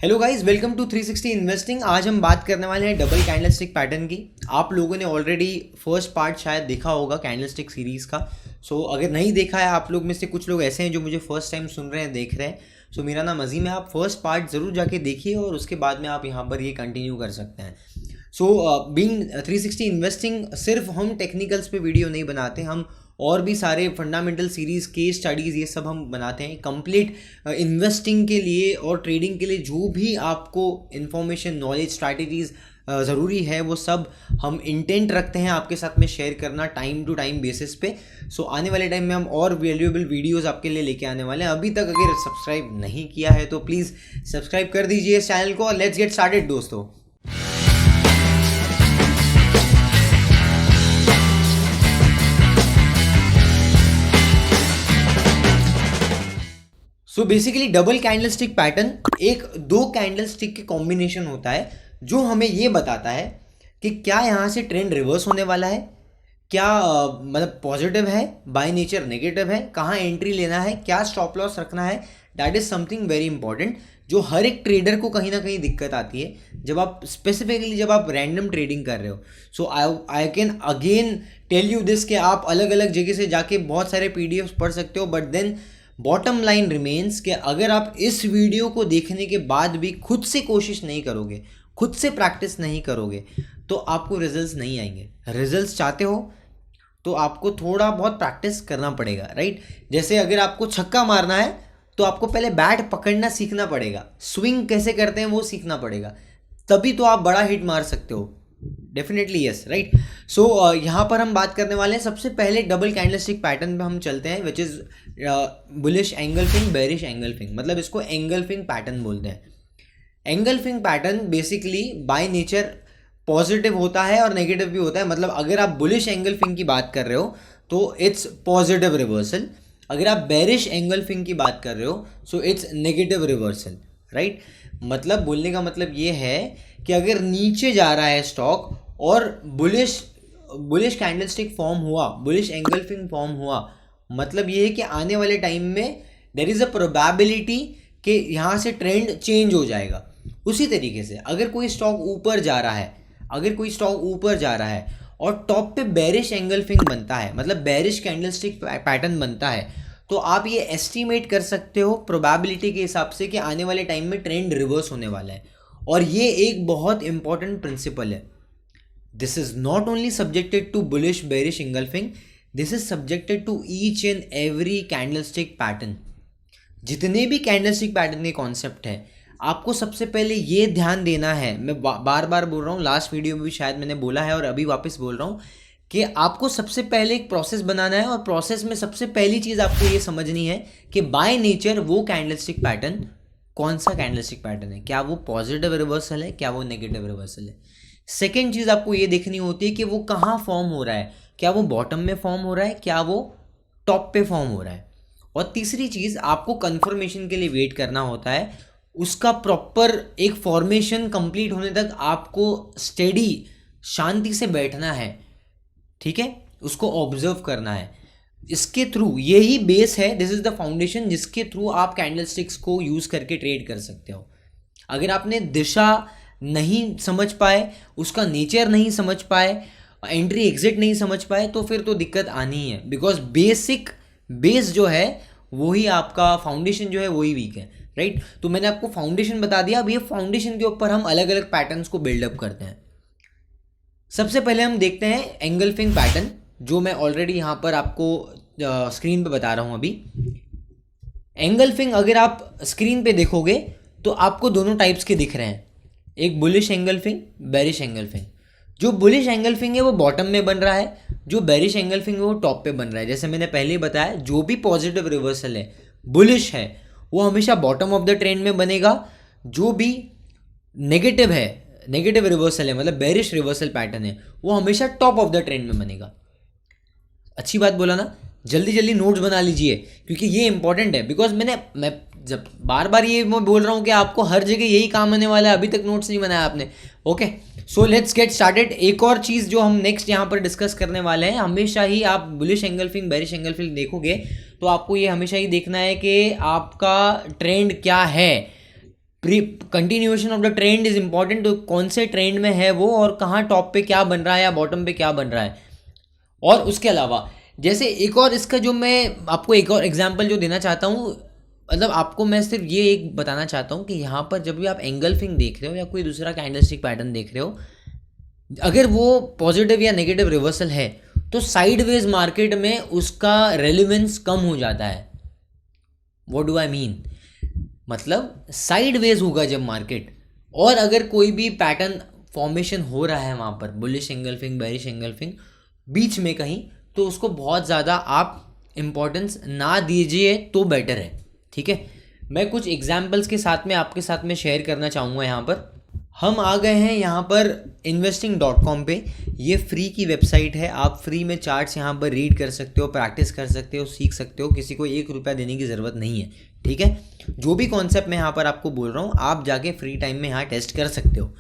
Hello guys, welcome to 360 investing. आज हम बात करने वाले हैं डबल कैंडलस्टिक पैटर्न की। आप लोगों ने ऑलरेडी फर्स्ट पार्ट शायद देखा होगा कैंडलस्टिक सीरीज़ का। अगर नहीं देखा है, आप लोग में से कुछ लोग ऐसे हैं जो मुझे फर्स्ट टाइम सुन रहे हैं, देख रहे हैं। मेरा नाम अजीम है। आप फर्स्ट पार्ट ज़रूर जाके देखिए और उसके बाद में आप यहाँ पर ये कंटिन्यू कर सकते हैं। बीइंग 360 इन्वेस्टिंग, सिर्फ हम टेक्निकल्स पे वीडियो नहीं बनाते, हम और भी सारे फंडामेंटल सीरीज़, केस स्टडीज़, ये सब हम बनाते हैं कंप्लीट इन्वेस्टिंग के लिए और ट्रेडिंग के लिए। जो भी आपको इन्फॉर्मेशन, नॉलेज, स्ट्रैटेजीज़ ज़रूरी है, वो सब हम इंटेंट रखते हैं आपके साथ में शेयर करना टाइम टू टाइम बेसिस पे। आने वाले टाइम में हम और वैल्यूएबल वीडियोस आपके लिए लेके आने वाले हैं। अभी तक अगर सब्सक्राइब नहीं किया है तो प्लीज़ सब्सक्राइब कर दीजिए इस चैनल को और लेट्स गेट स्टार्टेड दोस्तों। बेसिकली डबल कैंडलस्टिक पैटर्न एक दो कैंडलस्टिक के कॉम्बिनेशन होता है जो हमें ये बताता है कि क्या यहाँ से ट्रेंड रिवर्स होने वाला है, क्या मतलब पॉजिटिव है, बाय नेचर नेगेटिव है, कहाँ एंट्री लेना है, क्या स्टॉप लॉस रखना है। That is something very important जो हर एक ट्रेडर को कहीं ना कहीं दिक्कत आती है जब आप स्पेसिफिकली जब आप रैंडम ट्रेडिंग कर रहे हो। I can again tell you this कि आप अलग अलग जगह से जाके बहुत सारे पीडीएफ्स पढ़ सकते हो, but then bottom line remains कि अगर आप इस वीडियो को देखने के बाद भी खुद से कोशिश नहीं करोगे, खुद से प्रैक्टिस नहीं करोगे, तो आपको रिजल्ट्स नहीं आएंगे। रिजल्ट्स चाहते हो तो आपको थोड़ा बहुत प्रैक्टिस करना पड़ेगा, राइट। जैसे अगर आपको छक्का मारना है तो आपको पहले बैट पकड़ना सीखना पड़ेगा, स्विंग कैसे करते हैं वो सीखना पड़ेगा, तभी तो आप बड़ा हिट मार सकते हो। Definitely yes, right. यहाँ पर हम बात करने वाले हैं सबसे पहले डबल कैंडलस्टिक पैटर्न पे हम चलते हैं, which is bullish engulfing, bearish engulfing. मतलब इसको एंगल्फिंग पैटर्न बोलते हैं। Engulfing pattern basically by nature positive होता है और नेगेटिव भी होता है। मतलब अगर आप बुलिश एंगल्फिंग की बात कर रहे हो तो इट्स पॉजिटिव रिवर्सल, अगर आप बेरिश एंगल्फिंग की बात कर रहे हो so it's negative reversal, right. मतलब बोलने का मतलब ये है कि अगर नीचे जा रहा है स्टॉक और बुलिश कैंडलस्टिक फॉर्म हुआ, बुलिश एंगल्फिंग फॉर्म हुआ, मतलब ये है कि आने वाले टाइम में देयर इज़ अ प्रोबेबिलिटी कि यहाँ से ट्रेंड चेंज हो जाएगा। उसी तरीके से अगर कोई स्टॉक ऊपर जा रहा है, अगर कोई स्टॉक ऊपर जा रहा है और टॉप पे बेरिश एंगल्फिंग बनता है, मतलब बेरिश कैंडलस्टिक पैटर्न बनता है, तो आप ये एस्टिमेट कर सकते हो प्रोबेबिलिटी के हिसाब से कि आने वाले टाइम में ट्रेंड रिवर्स होने वाला है। और ये एक बहुत इंपॉर्टेंट प्रिंसिपल है। This is not only subjected to bullish bearish engulfing, this is subjected to each and every candlestick pattern. जितने भी कैंडलस्टिक पैटर्न के कॉन्सेप्ट है, आपको सबसे पहले ये ध्यान देना है। मैं बार बार बोल रहा हूँ, लास्ट वीडियो में भी शायद मैंने बोला है और अभी वापस बोल रहा हूँ कि आपको सबसे पहले एक प्रोसेस बनाना है और प्रोसेस में सबसे पहली चीज़ आपको ये समझनी है कि बाय नेचर वो कैंडलस्टिक पैटर्न कौन सा कैंडलस्टिक पैटर्न है, क्या वो पॉजिटिव रिवर्सल है, क्या वो नेगेटिव रिवर्सल है। सेकेंड चीज़ आपको ये देखनी होती है कि वो कहाँ फॉर्म हो रहा है, क्या वो बॉटम में फॉर्म हो रहा है, क्या वो टॉप पे फॉर्म हो रहा है। और तीसरी चीज़ आपको कंफर्मेशन के लिए वेट करना होता है। उसका प्रॉपर एक फॉर्मेशन कंप्लीट होने तक आपको स्टेडी शांति से बैठना है, ठीक है, उसको ऑब्जर्व करना है। इसके थ्रू यही बेस है, दिस इज द फाउंडेशन जिसके थ्रू आप कैंडलस्टिक्स को यूज़ करके ट्रेड कर सकते हो। अगर आपने दिशा नहीं समझ पाए, उसका नेचर नहीं समझ पाए, एंट्री एग्जिट नहीं समझ पाए, तो फिर तो दिक्कत आनी ही है। बिकॉज बेस जो है वही आपका फाउंडेशन जो है वही वीक है, राइट। तो मैंने आपको फाउंडेशन बता दिया, अब ये फाउंडेशन के ऊपर हम अलग अलग पैटर्न्स को बिल्डअप करते हैं। सबसे पहले हम देखते हैं एंगल्फिंग पैटर्न, जो मैं ऑलरेडी यहाँ पर आपको स्क्रीन पे बता रहा हूँ अभी। एंगल्फिंग अगर आप स्क्रीन पे देखोगे तो आपको दोनों टाइप्स के दिख रहे हैं, एक बुलिश एंगल्फिंग, बेरिश एंगल्फिंग। जो बुलिश एंगल्फिंग है वो बॉटम में बन रहा है, जो बेरिश एंगल्फिंग है वो टॉप पे बन रहा है। जैसे मैंने पहले ही बताया, जो भी पॉजिटिव रिवर्सल है, बुलिश है, वो हमेशा बॉटम ऑफ द ट्रेंड में बनेगा। जो भी नेगेटिव है, नेगेटिव रिवर्सल है, मतलब बेरिश रिवर्सल पैटर्न है, वो हमेशा टॉप ऑफ द ट्रेंड में बनेगा। अच्छी बात बोला ना। जल्दी जल्दी नोट्स बना लीजिए क्योंकि ये इंपॉर्टेंट है। बिकॉज मैं जब बार बार ये मैं बोल रहा हूँ कि आपको हर जगह यही काम आने वाला है, अभी तक नोट्स नहीं बनाया आपने। Okay, so let's get started. एक और चीज़ जो हम नेक्स्ट यहाँ पर डिस्कस करने वाले हैं, हमेशा ही आप बुलिश एंगल्फिंग, बेरिश एंगल्फिंग देखोगे तो आपको ये हमेशा ही देखना है कि आपका ट्रेंड क्या है। Continuation of the trend is important, तो कौन से ट्रेंड में है वो और कहाँ टॉप पे क्या बन रहा है या बॉटम पे क्या बन रहा है। और उसके अलावा जैसे एक और इसका जो मैं आपको एक और एग्जांपल जो देना चाहता हूँ, मतलब आपको मैं सिर्फ ये एक बताना चाहता हूँ कि यहाँ पर जब भी आप एंगल्फिंग देख रहे हो या कोई दूसरा कैंडलस्टिक पैटर्न देख रहे हो, अगर वो पॉजिटिव या नेगेटिव रिवर्सल है तो साइडवेज मार्केट में उसका रेलिवेंस कम हो जाता है। व्हाट डू आई मीन, मतलब साइडवेज होगा जब मार्केट, और अगर कोई भी पैटर्न फॉर्मेशन हो रहा है वहाँ पर बुलिश एंगल्फिंग बेरिश एंगल्फिंग बीच में कहीं, तो उसको बहुत ज़्यादा आप इम्पोर्टेंस ना दीजिए तो बेटर है। ठीक है, मैं कुछ एग्जाम्पल्स के साथ में आपके साथ में शेयर करना चाहूँगा। यहाँ पर हम आ गए हैं यहाँ पर investing.com पे। ये फ्री की वेबसाइट है, आप फ्री में चार्ट्स यहाँ पर रीड कर सकते हो, प्रैक्टिस कर सकते हो, सीख सकते हो, किसी को 1 रुपया देने की ज़रूरत नहीं है। ठीक है, जो भी कॉन्सेप्ट मैं यहाँ पर आपको बोल रहा हूँ आप जाके फ्री टाइम में यहाँ टेस्ट कर सकते हो।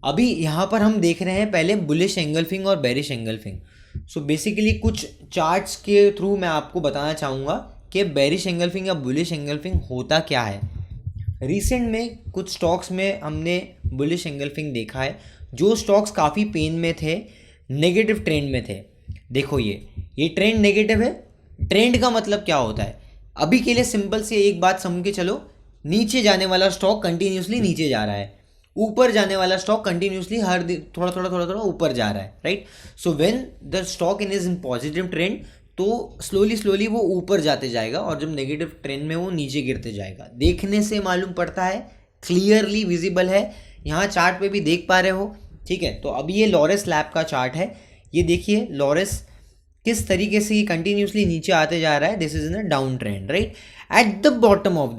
अभी यहाँ पर हम देख रहे हैं पहले बुलिश एंगल्फिंग और बेरिश एंगल्फिंग। सो बेसिकली कुछ चार्ट्स के थ्रू मैं आपको बताना चाहूँगा कि बेरिश एंगल्फिंग या बुलिश एंगल्फिंग होता क्या है। रिसेंट में कुछ स्टॉक्स में हमने बुलिश एंगल्फिंग देखा है, जो स्टॉक्स काफ़ी पेन में थे, नेगेटिव ट्रेंड में थे। देखो ये ट्रेंड नेगेटिव है। ट्रेंड का मतलब क्या होता है, अभी के लिए सिंपल से एक बात समझ के चलो, नीचे जाने वाला स्टॉक कंटिन्यूसली नीचे जा रहा है, ऊपर जाने वाला स्टॉक कंटिन्यूसली हर दिन थोड़ा थोड़ा ऊपर जा रहा है, right. So when the stock is in positive trend तो स्लोली वो ऊपर जाते जाएगा, और जब नेगेटिव ट्रेंड में वो नीचे गिरते जाएगा। देखने से मालूम पड़ता है, क्लियरली विजिबल है, यहाँ चार्ट पे भी देख पा रहे हो। ठीक है, तो अभी ये लॉरेस लैब का चार्ट है, ये देखिए लॉरेस किस तरीके से ये कंटिन्यूसली नीचे आते जा रहा है। This is in a down trend, right. At the bottom of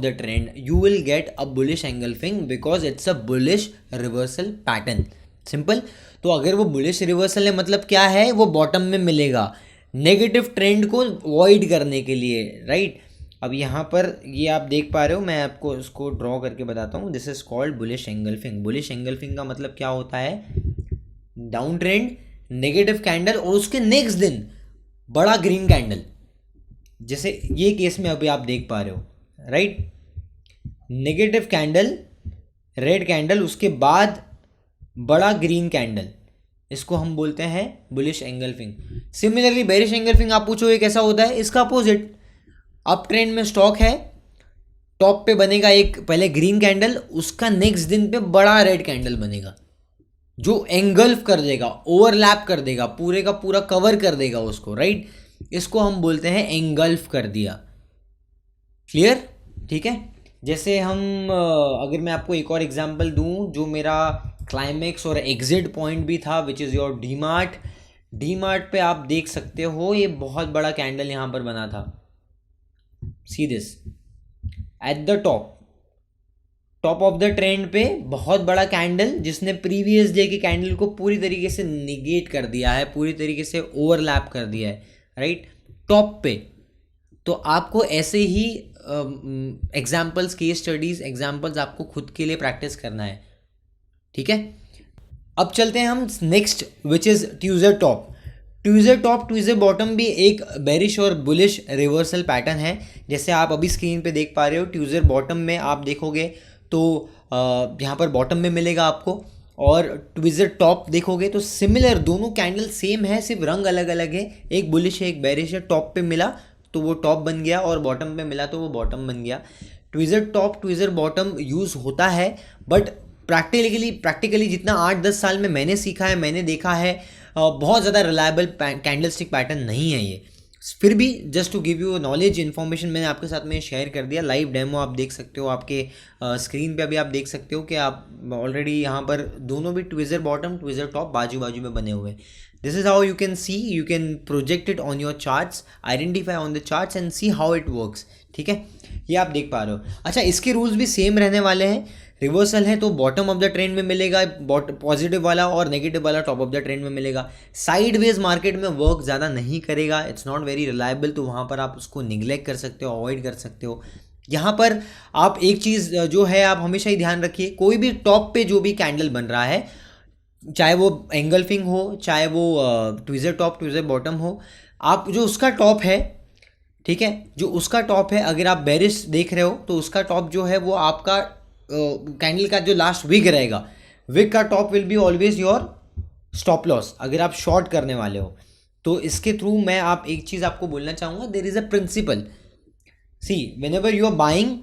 the trend you will get a bullish engulfing because it's a bullish reversal pattern, simple. तो अगर वो बुलिश रिवर्सल है मतलब क्या है, वो बॉटम में मिलेगा नेगेटिव ट्रेंड को अवॉइड करने के लिए, राइट। अब यहाँ पर ये आप देख पा रहे हो, मैं आपको इसको ड्रॉ करके बताता हूँ। This is called bullish engulfing. Bullish engulfing का मतलब क्या होता है, डाउन ट्रेंड, नेगेटिव कैंडल और उसके नेक्स्ट दिन बड़ा ग्रीन कैंडल, जैसे ये केस में अभी आप देख पा रहे हो, right. Negative candle, red candle, उसके बाद बड़ा ग्रीन कैंडल, इसको हम बोलते हैं bullish engulfing. Similarly bearish engulfing आप पूछोगे कैसा होता है, इसका अपोजिट। अप ट्रेंड में स्टॉक है, टॉप पे बनेगा एक पहले ग्रीन कैंडल, उसका नेक्स्ट दिन पे बड़ा रेड कैंडल बनेगा जो एंगल्फ कर देगा, ओवरलैप कर देगा, पूरे का पूरा कवर कर देगा उसको, राइट। इसको हम बोलते हैं एंगल्फ कर दिया। क्लियर, ठीक है। जैसे हम अगर मैं आपको एक और एग्जांपल दूं, जो मेरा क्लाइमेक्स और एग्जिट पॉइंट भी था, which is your D mart पे आप देख सकते हो, ये बहुत बड़ा कैंडल यहाँ पर बना था। See this at the top of the trend पे बहुत बड़ा कैंडल, जिसने प्रीवियस डे के कैंडल को पूरी तरीके से निगेट कर दिया है, पूरी तरीके से ओवरलैप कर दिया है, राइट, टॉप पे। तो आपको ऐसे ही एग्जाम्पल्स, केस स्टडीज एग्जाम्पल्स आपको खुद के लिए प्रैक्टिस करना है। ठीक है, अब चलते हैं हम next, which is tweezer top. Tweezer bottom भी एक बेरिश और बुलिश रिवर्सल पैटर्न है। जैसे आप अभी स्क्रीन पे देख पा रहे हो, ट्यूजर बॉटम में आप देखोगे तो यहाँ पर बॉटम में मिलेगा आपको, और ट्विज़र टॉप देखोगे तो सिमिलर, दोनों कैंडल सेम है, सिर्फ रंग अलग अलग है। एक बुलिश है एक बेरिश है, टॉप पे मिला तो वो टॉप बन गया और बॉटम पे मिला तो वो बॉटम बन गया। Tweezer top tweezer bottom use होता है, बट प्रैक्टिकली जितना 8-10 साल में मैंने सीखा है, मैंने देखा है, बहुत ज़्यादा रिलायबल कैंडलस्टिक पैटर्न नहीं है ये। फिर भी just to give you knowledge, information मैंने आपके साथ में शेयर कर दिया। लाइव डेमो आप देख सकते हो, आपके स्क्रीन पे अभी आप देख सकते हो कि आप ऑलरेडी यहाँ पर दोनों भी ट्विज़र बॉटम ट्विज़र टॉप बाजू बाजू में बने हुए। This is how you can see, you can project it on your charts, identify on the charts and see how it works. ठीक है, ये आप देख पा रहे हो। अच्छा, इसके रूल्स भी सेम रहने वाले हैं। रिवर्सल है तो बॉटम ऑफ द ट्रेंड में मिलेगा पॉजिटिव वाला, और नेगेटिव वाला टॉप ऑफ द ट्रेंड में मिलेगा। साइडवेज मार्केट में वर्क ज़्यादा नहीं करेगा, इट्स नॉट वेरी रिलायबल, तो वहाँ पर आप उसको निगलेक्ट कर सकते हो, अवॉइड कर सकते हो। यहाँ पर आप एक चीज़ जो है आप हमेशा ही ध्यान रखिए, कोई भी टॉप पे जो भी कैंडल बन रहा है, चाहे वो एंगल्फिंग हो, चाहे वो ट्विज़र टॉप ट्विज़र बॉटम हो, आप जो उसका टॉप है ठीक है, जो उसका टॉप है, अगर आप बेरिश देख रहे हो तो उसका टॉप जो है वो आपका कैंडल का जो लास्ट विग रहेगा, विग का top will be always your stop loss अगर आप शॉर्ट करने वाले हो। तो इसके थ्रू मैं आप एक चीज़ आपको बोलना चाहूँगा, there is a principle, see whenever you are buying,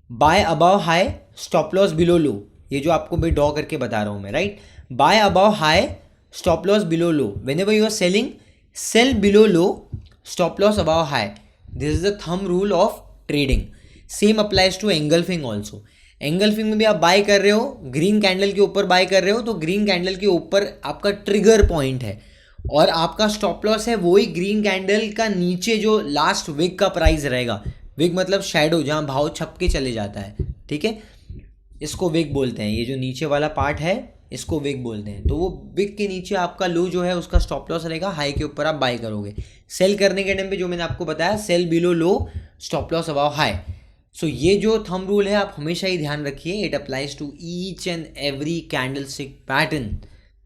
buy above high, stop loss below low, ये जो आपको मैं ड्रॉ करके बता रहा हूँ मैं, right, buy above high, stop loss below low, whenever you are selling, sell below low, stop loss above high, this is the thumb rule of trading. Same applies to engulfing also. Engulfing में भी आप bye कर रहे हो, green candle के ऊपर bye कर रहे हो, तो ग्रीन कैंडल के ऊपर आपका ट्रिगर पॉइंट है और आपका स्टॉप लॉस है वही ग्रीन कैंडल का नीचे जो लास्ट विग का प्राइस रहेगा। विग मतलब शैडो, जहाँ भाव छप के चले जाता है, ठीक है, इसको विग बोलते हैं। ये जो नीचे वाला पार्ट है इसको विग बोलते हैं। तो वो विग के नीचे आपका लो जो है उसका स्टॉप लॉस रहेगा, हाई के ऊपर आप बाय करोगे। सेल करने के टाइम पे जो मैंने आपको बताया, cell below low, stop loss above high. सो ये जो थंब रूल है आप हमेशा ही ध्यान रखिए, it applies to each and every candlestick pattern.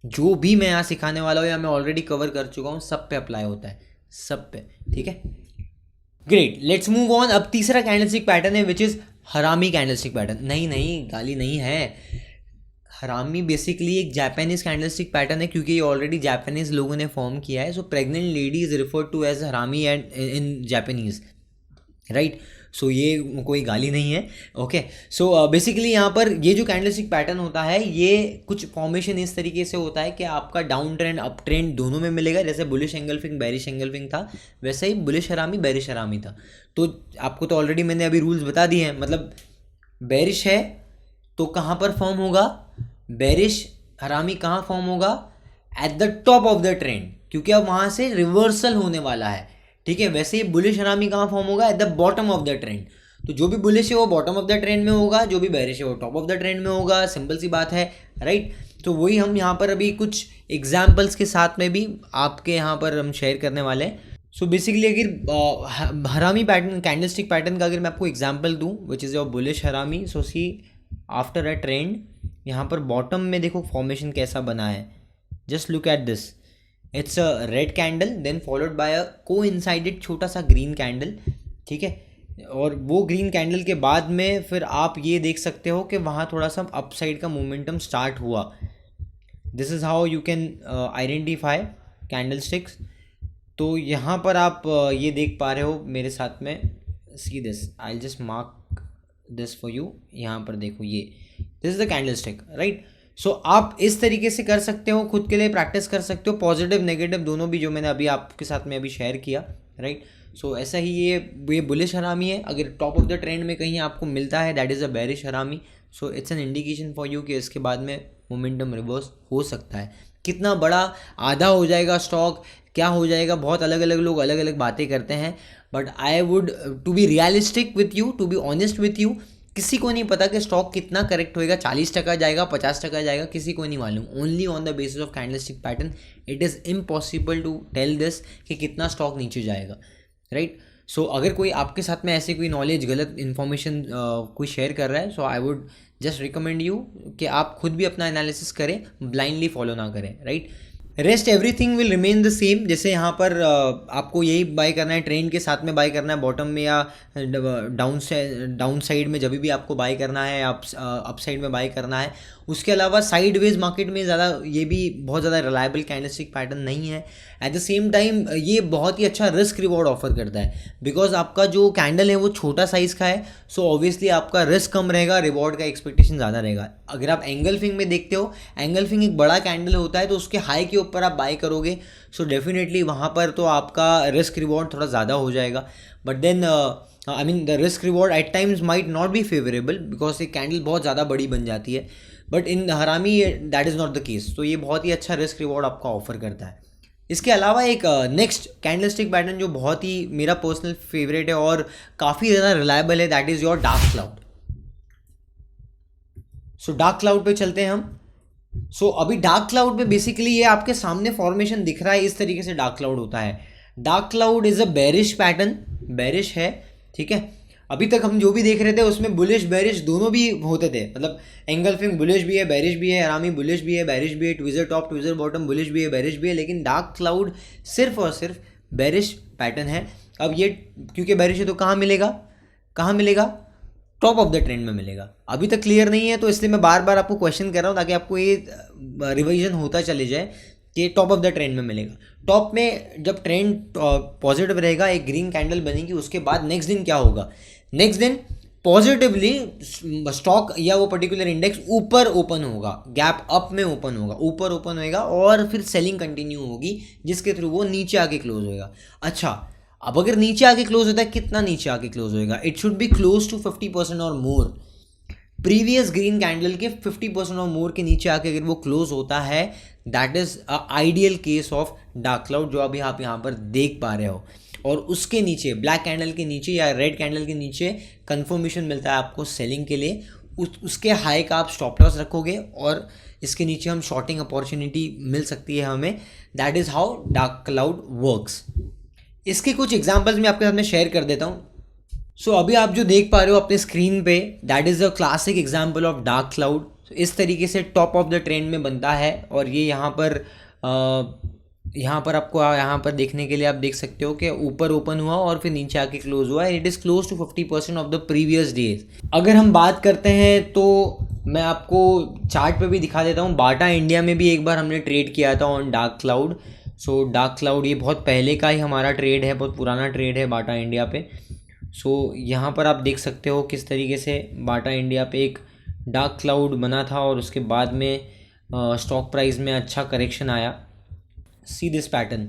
जो भी मैं यहाँ सिखाने वाला हूँ या मैं ऑलरेडी कवर कर चुका हूँ, सब पे अप्लाई होता है, सब पे, ठीक है। Great, let's move on. अब तीसरा कैंडलस्टिक पैटर्न है विच इज हरामी कैंडलस्टिक पैटर्न। नहीं, गाली नहीं है, हरामी बेसिकली एक जापानीज कैंडलस्टिक पैटर्न है, क्योंकि ये ऑलरेडी जापानीज लोगों ने फॉर्म किया है। So pregnant lady is referred to as harami and in Japanese, right. So ये कोई गाली नहीं है, ओके। सो बेसिकली यहाँ पर ये जो कैंडलस्टिक पैटर्न होता है, ये कुछ फॉर्मेशन इस तरीके से होता है कि आपका डाउन ट्रेंड अप ट्रेंड दोनों में मिलेगा। जैसे बुलिश एंगल्फिंग बेरिश एंगल्फिंग था, वैसे ही बुलिश हरामी बेरिश हरामी था। तो आपको तो ऑलरेडी मैंने अभी रूल्स बता दिए हैं। मतलब बेरिश है तो कहाँ पर फॉर्म होगा, बेरिश हरामी कहाँ फॉर्म होगा, at the top of the trend, क्योंकि अब वहाँ से रिवर्सल होने वाला है, ठीक है। वैसे ही बुलिश हरामी कहाँ फॉर्म होगा, at the bottom of the trend. तो जो भी बुलिश है वो बॉटम ऑफ द ट्रेंड में होगा, जो भी बेरिश है वो टॉप ऑफ द ट्रेंड में होगा। सिंपल सी बात है, राइट। तो वही हम यहाँ पर अभी कुछ एग्जाम्पल्स के साथ में भी आपके यहाँ पर हम शेयर करने वाले हैं। सो बेसिकली अगर हरामी पैटर्न, कैंडलस्टिक पैटर्न का अगर मैं आपको एग्जाम्पल दूँ विच इज़ योर बुलिश हरामी, सो सी आफ्टर अ ट्रेंड यहाँ पर बॉटम में देखो फॉर्मेशन कैसा बना है, just look at this, it's a red candle then followed by a coincided छोटा सा ग्रीन कैंडल, ठीक है। और वो ग्रीन कैंडल के बाद में फिर आप ये देख सकते हो कि वहाँ थोड़ा सा अपसाइड का मोमेंटम स्टार्ट हुआ। This is how you can identify candle sticks. तो यहाँ पर आप ये देख पा रहे हो मेरे साथ में, see this, I will just mark this for you. यहाँ पर देखो, ये this is the candle stick, right. So आप इस तरीके से कर सकते हो, खुद के लिए प्रैक्टिस कर सकते हो, पॉजिटिव नेगेटिव दोनों भी, जो मैंने अभी आपके साथ में अभी शेयर किया, राइट। सो ऐसा ही ये बुलिश हरामी है। अगर टॉप ऑफ द ट्रेंड में कहीं आपको मिलता है, दैट इज़ अ बेरिश हरामी। So it's an indication for you कि इसके बाद में मोमेंटम रिवर्स हो सकता है। कितना बड़ा आधा हो जाएगा स्टॉक, क्या हो जाएगा, बहुत अलग अलग लोग अलग अलग बातें करते हैं। But I would to be realistic with you, to be honest with you, किसी को नहीं पता कि स्टॉक कितना करेक्ट होएगा, 40% जाएगा, 50% जाएगा, किसी को नहीं मालूम। Only on the basis of candlestick pattern it is impossible to tell this कि कितना स्टॉक नीचे जाएगा, राइट। सो अगर कोई आपके साथ में ऐसे कोई नॉलेज, गलत इन्फॉर्मेशन कोई शेयर कर रहा है, so I would just recommend you कि आप खुद भी अपना एनालिसिस करें, ब्लाइंडली फॉलो ना करें, right. Rest everything will remain the same. जैसे यहाँ पर आपको यही बाय करना है, ट्रेंड के साथ में बाय करना है, बॉटम में या डाउन साइड में जब भी आपको बाय करना है, अप साइड में बाय करना है। उसके अलावा साइडवेज मार्केट में ज़्यादा, ये भी बहुत ज़्यादा रिलायबल कैंडलस्टिक पैटर्न नहीं है। एट द सेम टाइम ये बहुत ही अच्छा रिस्क रिवॉर्ड ऑफर करता है, बिकॉज आपका जो कैंडल है वो छोटा साइज़ का है। सो ऑब्वियसली आपका रिस्क कम रहेगा, रिवॉर्ड का एक्सपेक्टेशन ज़्यादा रहेगा। अगर आप एंगल्फिंग में देखते हो, एंगल्फिंग एक बड़ा कैंडल होता है, तो उसके हाई के ऊपर आप बाय करोगे, सो डेफिनेटली वहाँ पर तो आपका रिस्क रिवॉर्ड थोड़ा ज़्यादा हो जाएगा। But then I mean the risk reward at times might not be favourable, because एक कैंडल बहुत ज़्यादा बड़ी बन जाती है। But in harami that is not the case. तो ये बहुत ही अच्छा रिस्क रिवॉर्ड आपका ऑफर करता है। इसके अलावा एक नेक्स्ट कैंडलस्टिक पैटर्न जो बहुत ही मेरा पर्सनल फेवरेट है और काफ़ी ज़्यादा रिलायबल है, that is your dark cloud. So dark cloud पे चलते हैं हम। सो अभी डार्क क्लाउड पे बेसिकली ये आपके सामने फॉर्मेशन दिख रहा है, इस तरीके से डार्क क्लाउड होता है। Dark cloud is a bearish pattern, bearish है, ठीक है। अभी तक हम जो भी देख रहे थे उसमें बुलिश बेरिश दोनों भी होते थे, मतलब एंगल्फिंग बुलिश भी है, बेरिश भी है, हरामी बुलिश भी है, बेरिश भी है, tweezer top tweezer bottom bullish भी है, बेरिश भी है। लेकिन डार्क क्लाउड सिर्फ और सिर्फ बेरिश पैटर्न है। अब ये क्योंकि बेरिश है तो कहाँ मिलेगा, टॉप ऑफ द ट्रेंड में मिलेगा। अभी तक क्लियर नहीं है तो इसलिए मैं बार बार आपको क्वेश्चन कर रहा हूँ ताकि आपको ये रिवीजन होता चले जाए कि टॉप ऑफ द ट्रेंड में मिलेगा। टॉप में जब ट्रेंड पॉजिटिव रहेगा, एक ग्रीन कैंडल बनेगी, उसके बाद नेक्स्ट दिन क्या होगा, नेक्स्ट दिन पॉजिटिवली स्टॉक या वो पर्टिकुलर इंडेक्स ऊपर ओपन होगा, गैप अप में ओपन होगा, ऊपर ओपन होएगा और फिर सेलिंग कंटिन्यू होगी जिसके थ्रू वो नीचे आके क्लोज होएगा। अच्छा, अब अगर नीचे आके क्लोज होता है, कितना नीचे आके क्लोज होएगा, it should be close to 50% और मोर। प्रीवियस ग्रीन कैंडल के 50% और मोर के नीचे आके अगर वो क्लोज होता है, that is ideal case of dark cloud जो अभी आप यहाँ पर देख पा रहे हो। और उसके नीचे ब्लैक कैंडल के नीचे या रेड कैंडल के नीचे कंफर्मेशन मिलता है आपको सेलिंग के लिए, उसके हाई का आप स्टॉप लॉस रखोगे और इसके नीचे हम शॉर्टिंग अपॉर्चुनिटी मिल सकती है हमें। That is how dark cloud works. इसके कुछ एग्जांपल्स मैं आपके सामने शेयर कर देता हूँ। सो अभी आप जो देख पा रहे हो अपने स्क्रीन पे, that is a classic example of dark cloud. इस तरीके से टॉप ऑफ द ट्रेंड में बनता है और ये यहाँ पर आपको यहाँ पर देखने के लिए आप देख सकते हो कि ऊपर ओपन हुआ और फिर नीचे आके क्लोज हुआ। It is close to 50% of the previous days. अगर हम बात करते हैं तो मैं आपको चार्ट पे भी दिखा देता हूँ। बाटा इंडिया में भी एक बार हमने ट्रेड किया था on dark cloud. So dark cloud ये बहुत पहले का ही हमारा ट्रेड है, बहुत पुराना ट्रेड है बाटा इंडिया पे। सो यहाँ पर आप देख सकते हो किस तरीके से बाटा इंडिया पे एक डार्क क्लाउड बना था और उसके बाद में स्टॉक प्राइस में अच्छा करेक्शन आया। See this pattern.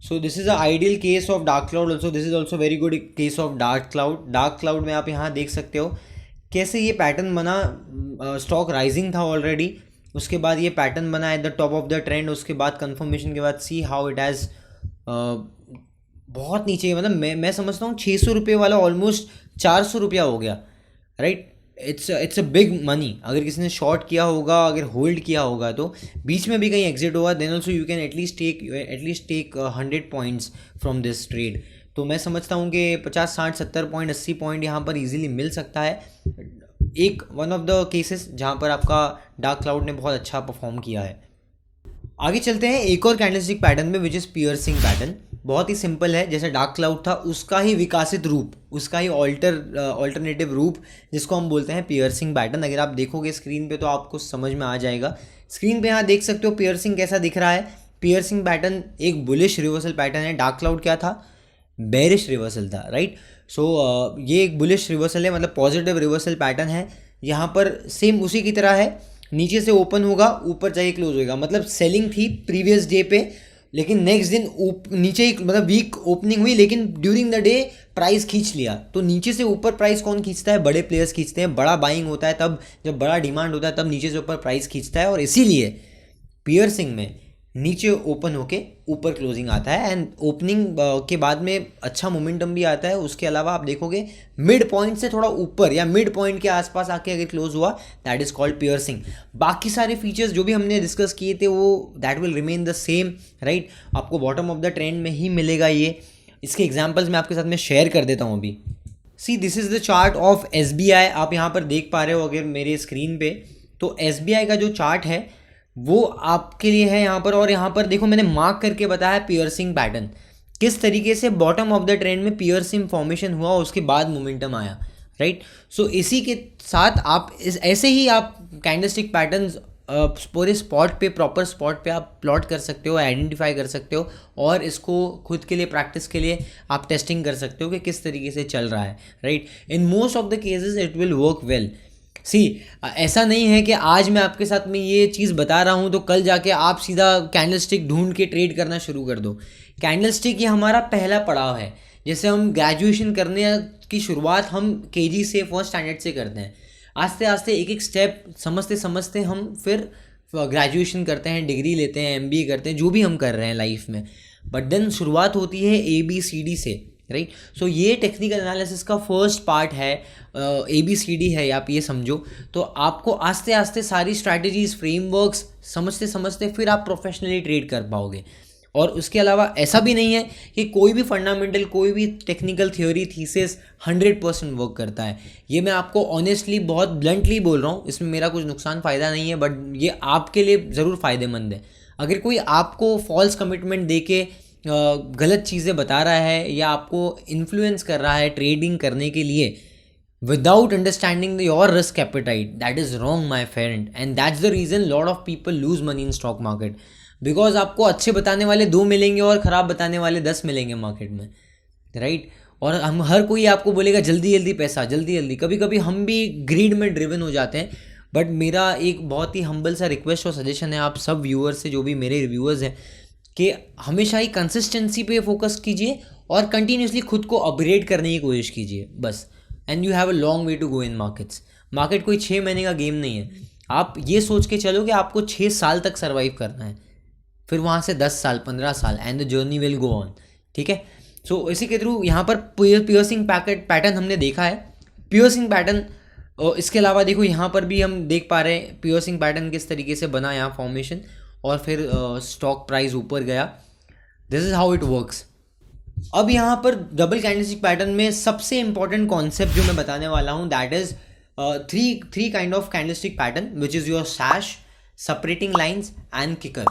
So this is a ideal case of dark cloud also. This is also very good case of dark cloud. Dark cloud में आप यहाँ देख सकते हो कैसे ये पैटर्न बना। स्टॉक राइजिंग था ऑलरेडी, उसके बाद ये पैटर्न बना at the top of the trend, उसके बाद कंफर्मेशन के बाद सी हाउ इट हैज़ बहुत नीचे, मतलब मैं समझता हूँ 600 रुपये वाला ऑलमोस्ट 400 रुपया हो गया, right. It's a big money. अगर किसी ने शॉर्ट किया होगा, अगर होल्ड किया होगा तो बीच में भी कहीं एग्जिट होगा, then also you can at least take 100 points from this trade. तो मैं समझता हूँ कि 50, 60, 70 पॉइंट, 80 पॉइंट यहाँ पर इजीली मिल सकता है। एक वन ऑफ द केसेस जहाँ पर आपका डार्क क्लाउड ने बहुत अच्छा परफॉर्म किया है। आगे चलते हैं एक और कैंडलस्टिक पैटर्न में, विच इज़ पियर्सिंग पैटर्न। बहुत ही सिंपल है, जैसे डार्क क्लाउड था उसका ही विकासित रूप, उसका ही ऑल्टरनेटिव रूप जिसको हम बोलते हैं पियर्सिंग पैटर्न। अगर आप देखोगे स्क्रीन पे तो आपको समझ में आ जाएगा। स्क्रीन पे यहाँ देख सकते हो पियर्सिंग कैसा दिख रहा है। पियर्सिंग पैटर्न एक बुलिश रिवर्सल पैटर्न है। डार्क क्लाउड क्या था, बेरिश रिवर्सल था, राइट। सो ये एक बुलिश रिवर्सल है, मतलब पॉजिटिव रिवर्सल पैटर्न है। यहाँ पर सेम उसी की तरह है, नीचे से ओपन होगा, ऊपर जाके क्लोज होगा। मतलब सेलिंग थी प्रीवियस डे पे, लेकिन नेक्स्ट दिन नीचे ही, मतलब वीक ओपनिंग हुई लेकिन ड्यूरिंग द डे प्राइस खींच लिया। तो नीचे से ऊपर प्राइस कौन खींचता है, बड़े प्लेयर्स खींचते हैं। बड़ा बाइंग होता है तब, जब बड़ा डिमांड होता है तब नीचे से ऊपर प्राइस खींचता है। और इसीलिए पियर्सिंग में नीचे ओपन होके ऊपर क्लोजिंग आता है एंड ओपनिंग के बाद में अच्छा मोमेंटम भी आता है। उसके अलावा आप देखोगे मिड पॉइंट से थोड़ा ऊपर या मिड पॉइंट के आसपास आके अगर क्लोज हुआ, दैट इज कॉल्ड पियर्सिंग। बाकी सारे फीचर्स जो भी हमने डिस्कस किए थे वो that will remain the same, right. आपको बॉटम ऑफ द ट्रेंड में ही मिलेगा ये। इसके एग्जाम्पल्स मैं आपके साथ में शेयर कर देता हूँ अभी। See this is the chart of SBI। आप यहाँ पर देख पा रहे हो अगर मेरे स्क्रीन पे, तो SBI का जो चार्ट है वो आपके लिए है यहाँ पर। और यहाँ पर देखो मैंने मार्क करके बताया पियर्सिंग पैटर्न, किस तरीके से बॉटम ऑफ द ट्रेंड में पियर्सिंग फॉर्मेशन हुआ, उसके बाद मोमेंटम आया, राइट। सो इसी के साथ आप ऐसे ही आप कैंडलस्टिक पैटर्न्स पूरे स्पॉट पे, प्रॉपर स्पॉट पे आप प्लॉट कर सकते हो, आइडेंटिफाई कर सकते हो और इसको खुद के लिए प्रैक्टिस के लिए आप टेस्टिंग कर सकते हो कि किस तरीके से चल रहा है, right. In most of the cases it will work well. ऐसा नहीं है कि आज मैं आपके साथ में ये चीज़ बता रहा हूँ तो कल जाके आप सीधा कैंडलस्टिक ढूंढ के ट्रेड करना शुरू कर दो। कैंडलस्टिक ये हमारा पहला पड़ाव है। जैसे हम ग्रेजुएशन करने की शुरुआत हम KG से, फर्स्ट स्टैंडर्ड से करते हैं। आस्ते आस्ते एक एक स्टेप समझते समझते हम फिर ग्रेजुएशन करते हैं, डिग्री लेते हैं, MBA करते हैं, जो भी हम कर रहे हैं लाइफ में। बट देन शुरुआत होती है ABCD से, राइट। सो ये टेक्निकल एनालिसिस का फर्स्ट पार्ट है, ABCD है, आप ये समझो। तो आपको आस्ते आस्ते सारी स्ट्रैटेजीज, फ्रेमवर्क्स समझते समझते फिर आप प्रोफेशनली ट्रेड कर पाओगे। और उसके अलावा ऐसा भी नहीं है कि कोई भी फंडामेंटल, कोई भी टेक्निकल थ्योरी, थीसिस 100% वर्क करता है। ये मैं आपको ऑनेस्टली बहुत ब्लंटली बोल रहा हूँ, इसमें मेरा कुछ नुकसान फ़ायदा नहीं है, बट ये आपके लिए ज़रूर फ़ायदेमंद है। अगर कोई आपको फॉल्स कमिटमेंट दे के गलत चीज़ें बता रहा है या आपको इन्फ्लुएंस कर रहा है ट्रेडिंग करने के लिए without understanding your risk appetite, that is wrong my friend, and that's the reason lot of people lose money in stock market, because आपको अच्छे बताने वाले 2 मिलेंगे और ख़राब बताने वाले 10 मिलेंगे मार्केट में, राइट। और हम हर कोई आपको बोलेगा जल्दी जल्दी पैसा, जल्दी जल्दी। कभी कभी हम भी ग्रीड में ड्रिवन हो जाते हैं, बट मेरा एक बहुत ही हम्बल सा रिक्वेस्ट और सजेशन है आप सब व्यूअर्स से, जो भी मेरे रिव्यूअर्स हैं, कि हमेशा ही कंसिस्टेंसी पे फोकस कीजिए और कंटिन्यूसली खुद को अपग्रेड करने की कोशिश कीजिए बस। And you have a long way to go in markets. Market कोई 6 महीने का गेम नहीं है। आप ये सोच के चलो कि आपको 6 साल तक सर्वाइव करना है, फिर वहाँ से 10 साल 15 साल, and the journey will go on, ठीक है। सो इसी के थ्रू यहाँ पर पियर्सिंग पैटर्न हमने देखा है। पियर्सिंग पैटर्न, इसके अलावा देखो यहाँ पर भी हम देख पा रहे हैं पियर्सिंग पैटर्न किस तरीके से बना यहाँ फॉर्मेशन, और फिर स्टॉक प्राइस ऊपर गया। This is how it works. अब यहाँ पर डबल कैंडलस्टिक पैटर्न में सबसे इंपॉर्टेंट कॉन्सेप्ट जो मैं बताने वाला हूँ, that is three kind of candlestick pattern, which is your सैश, separating lines and kicker.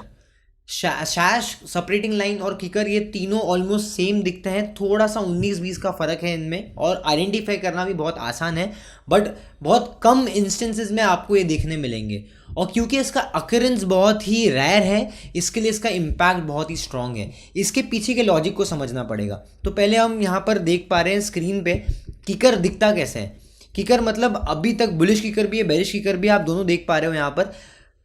सैश, separating line और किकर, ये तीनों ऑलमोस्ट सेम दिखते हैं, थोड़ा सा 19-20 का फ़र्क है इनमें, और आइडेंटिफाई करना भी बहुत आसान है, बट बहुत कम इंस्टेंसेस में आपको ये देखने मिलेंगे। और क्योंकि इसका अकरेंस बहुत ही रेयर है, इसके लिए इसका इम्पैक्ट बहुत ही स्ट्रॉन्ग है। इसके पीछे के लॉजिक को समझना पड़ेगा। तो पहले हम यहाँ पर देख पा रहे हैं स्क्रीन पे किकर दिखता कैसे है। किकर मतलब अभी तक बुलिश किकर भी है, बेरिश किकर भी, आप दोनों देख पा रहे हो यहाँ पर।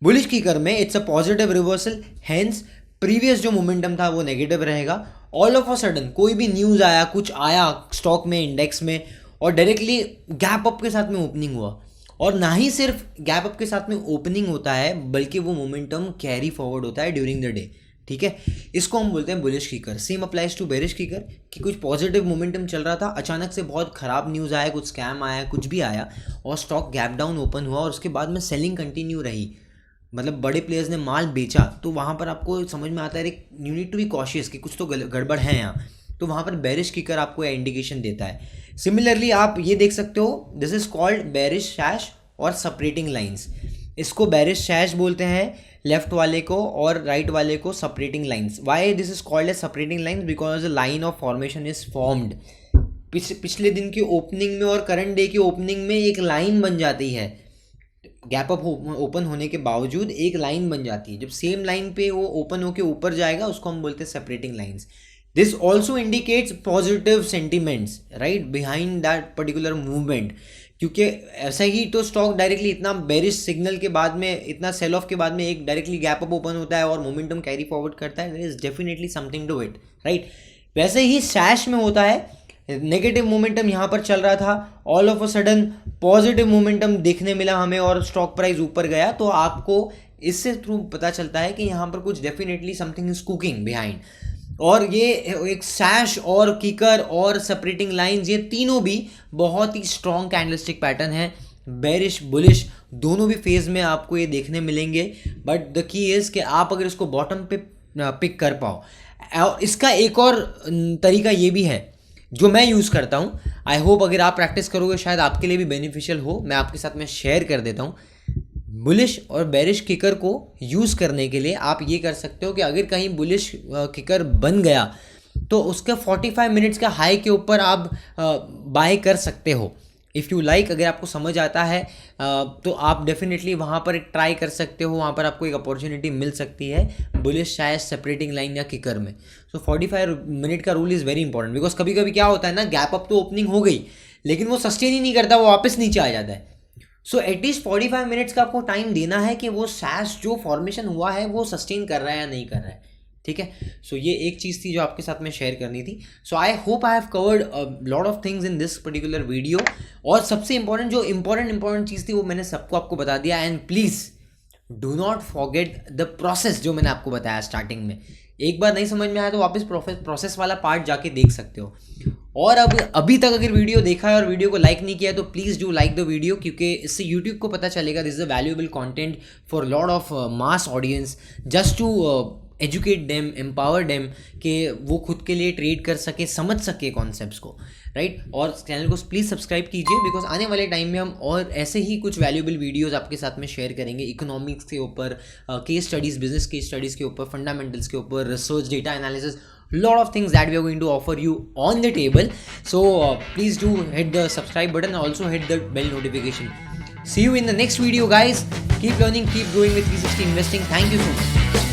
बुलिश किकर में it's a positive reversal, hence previous जो मोमेंटम था वो नेगेटिव रहेगा। ऑल ऑफ अ सडन कोई भी न्यूज़ आया, कुछ आया स्टॉक में, इंडेक्स में, और डायरेक्टली गैप अप के साथ में ओपनिंग हुआ, और ना ही सिर्फ गैप अप के साथ में ओपनिंग होता है, बल्कि वो मोमेंटम कैरी फॉरवर्ड होता है ड्यूरिंग द डे, ठीक है। इसको हम बोलते हैं bullish kicker. Same applies to bearish kicker, कि कुछ पॉजिटिव मोमेंटम चल रहा था, अचानक से बहुत ख़राब न्यूज़ आया, कुछ स्कैम आया, कुछ भी आया, और स्टॉक गैप डाउन ओपन हुआ, और उसके बाद में सेलिंग कंटिन्यू रही, मतलब बड़े प्लेयर्स ने माल बेचा, तो वहाँ पर आपको समझ में आता है you need to be cautious कि कुछ तो गड़बड़ है यहाँ, तो वहाँ पर बेरिश किकर आपको इंडिकेशन देता है। सिमिलरली आप ये देख सकते हो, this is called bearish sash और सेपरेटिंग लाइंस। इसको बेरिश सैश बोलते हैं लेफ्ट वाले को, और राइट वाले को separating lines. Why this is called as separating lines? Because the line of formation is formed. पिछले दिन की ओपनिंग में और करंट डे की ओपनिंग में एक लाइन बन जाती है, गैप अप ओपन होने के बावजूद एक लाइन बन जाती है। जब सेम लाइन पे वो ओपन होके ऊपर जाएगा, उसको हम बोलते हैं separating lines. This also indicates positive sentiments right behind that particular movement, क्योंकि ऐसा ही तो स्टॉक डायरेक्टली इतना बेरिश सिग्नल के बाद में, इतना सेल ऑफ के बाद में एक डायरेक्टली गैप अप ओपन होता है और मोमेंटम कैरी फॉरवर्ड करता है, there is definitely something to it, right. वैसे ही सैश में होता है, नेगेटिव मोमेंटम यहाँ पर चल रहा था, all of a sudden positive momentum देखने मिला हमें और स्टॉक प्राइस ऊपर गया, तो आपको इससे थ्रू पता चलता है कि यहाँ पर कुछ definitely something is cooking behind. और ये एक सैश और किकर और सेपरेटिंग लाइंस, ये तीनों भी बहुत ही स्ट्रॉन्ग कैंडलस्टिक पैटर्न है। बेरिश बुलिश दोनों भी फेज में आपको ये देखने मिलेंगे, बट द की इज़ कि आप अगर इसको बॉटम पे पिक कर पाओ। और इसका एक और तरीका ये भी है जो मैं यूज़ करता हूँ, आई होप अगर आप प्रैक्टिस करोगे शायद आपके लिए भी बेनिफिशियल हो, मैं आपके साथ में शेयर कर देता हूँ। बुलिश और बेरिश किकर को यूज़ करने के लिए आप ये कर सकते हो कि अगर कहीं बुलिश किकर बन गया तो उसके 45 मिनट्स का हाई के ऊपर आप बाय कर सकते हो। इफ़ यू लाइक, अगर आपको समझ आता है तो आप डेफिनेटली वहाँ पर ट्राई कर सकते हो, वहाँ पर आपको एक अपॉर्चुनिटी मिल सकती है बुलिश शायद सेपरेटिंग लाइन या किकर में। सो 45 मिनट का rule is very important, because कभी कभी क्या होता है ना, गैप अप तो ओपनिंग हो गई लेकिन वो सस्टेन ही नहीं करता, वो वापस नीचे आ जाता है। सो एटलीस्ट 45 मिनट्स का आपको टाइम देना है कि वो सैश जो फॉर्मेशन हुआ है वो सस्टेन कर रहा है या नहीं कर रहा है, ठीक है। सो ये एक चीज़ थी जो आपके साथ में शेयर करनी थी। So I hope I have covered lot of things in this particular video, और सबसे इंपॉर्टेंट जो इंपॉर्टेंट चीज़ थी वो मैंने सबको आपको बता दिया। And please do not forget the process जो मैंने आपको बताया स्टार्टिंग में। एक बार नहीं समझ में आया तो वापस प्रोसेस वाला पार्ट जाके देख सकते हो। और अब अभी तक अगर वीडियो देखा है और वीडियो को लाइक नहीं किया है तो please do like the video, क्योंकि इससे यूट्यूब को पता चलेगा this is a valuable content for lot of mass audience, just to educate them, empower them, कि वो खुद के लिए ट्रेड कर सके, समझ सके कॉन्सेप्ट्स को, राइट। और चैनल को प्लीज़ सब्सक्राइब कीजिए, बिकॉज आने वाले टाइम में हम और ऐसे ही कुछ वैल्यूएबल वीडियोस आपके साथ में शेयर करेंगे, इकोनॉमिक्स के ऊपर, case studies, business case studies के ऊपर, फंडामेंटल्स के ऊपर, research, data analysis, lot of things that we are going to offer you on the table. So please do hit the subscribe button, also hit the bell notification. See you in the next video, guys. Keep learning, keep growing with 360 investing. Thank you so much.